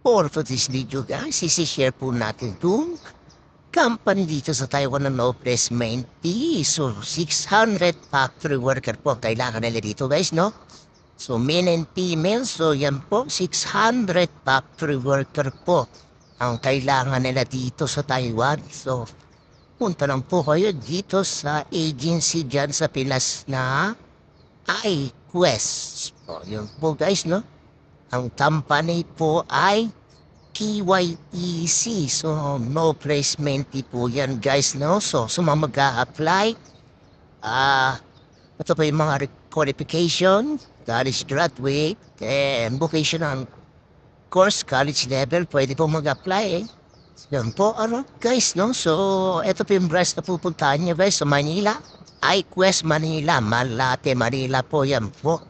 For today's video guys, isi-share po natin itong company dito sa Taiwan na no placement fee. So, 600 factory worker po ang kailangan nila dito guys, no? So, men and female, so yan po, 600 factory worker po ang kailangan nila dito sa Taiwan. So, punta lang po kayo dito sa agency dyan sa Pilas na iQuest. So, yun po guys, no? Ang company po ay PYEC. So, no placement fee po yan guys, no? So, mga mag-a-apply, ito po yung mga qualification, college graduate, and vocational course, college level, pwede po mag-apply eh. Yan po, guys, no? So, ito po yung branch na pupuntahan nyo guys sa Manila. iQuest Manila, Malate, Manila po yan po.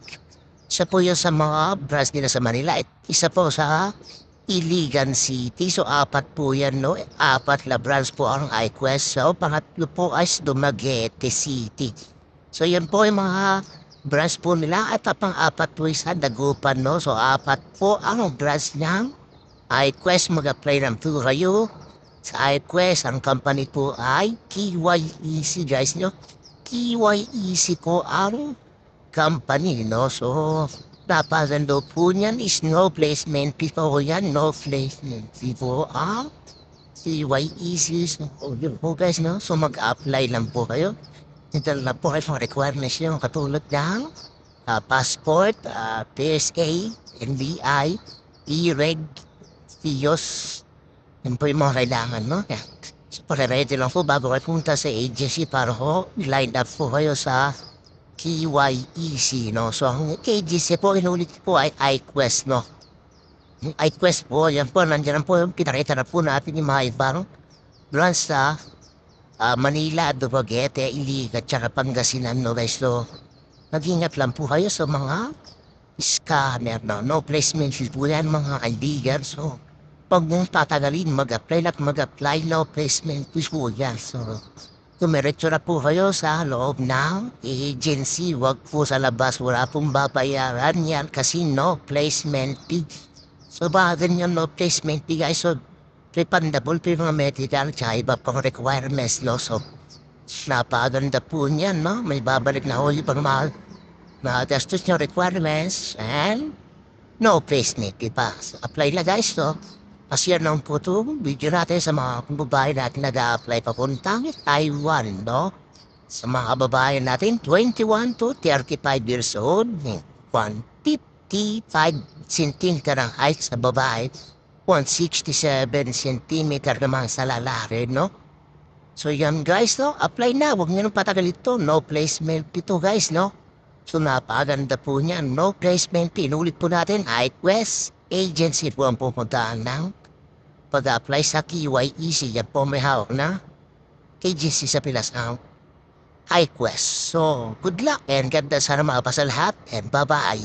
Isa po yun sa mga branch nila sa Manila. Isa po sa Iligan City. So, apat po yan, no? Apat na branch po ang iQuest. So, pangatlo po ay Dumaguete City. So, yan po yung mga branch po nila. At pang-apat po sa Dagupan, no? So, apat po ang branch ng iQuest. Mag-apply ng po kayo sa iQuest. Ang company po ay KYEC, guys, no? KYEC po ang company, no? So, dapat daw po niyan is no placement fee po yan, no placement fee po ang CYEC. So, yun po guys, no? So, mag-apply lang po kayo. Ito lang po kayo requirements nyo katulad ng passport, PSA, NBI, E-Reg, TIOS. Yun po yung mga kailangan, no? Yeah. So, pare-ready lang po bago kayo punta sa agency para ho, line up po kayo sa KYEC, no? So, ang agency po, inulit po ay iQuest, no? Yung iQuest po, yan po, nandiyan po, pinakita na po natin yung mga ibang branch sa Manila, Dumaguete, Iligan, tsaka Pangasinan, no guys? So, mag-ingat lang po kayo sa mga scammer, no? No placement fee po yan, mga kaibigan. So, pag nung tatagalin, mag-apply, no placement fee po yan. So, tumiretso na po kayo sa loob ng agency. Wag po sa labas. Wala pong babayaran yan kasi no placement fee. So baka ganyan no placement fee guys. So refundable po yung mga medical tsaka iba pang requirements, no? So napaganda po niyan, no? May babalik na huli pang mga gastos nyo requirements and no placement fee pa. So apply na guys, no? Kasi yan lang po ito, video natin sa mga babae natin nag-a-apply papuntang Taiwan, no? Sa mga babae natin, 21 to 35 years old, 155 cm ang height sa babae, 167 cm naman sa lalaki, no? So yan guys, no? Apply na, huwag nyo nang patagal ito, no placement ito guys, no? So napaganda po niyan, no placement, inulit po natin, iQuest agency po ang pupuntaan ng pag-apply sa KYEC. Yan po may hawak na agency sa Pilas ng iQuest. So, good luck and ganda sana makapasa lahat and bye-bye.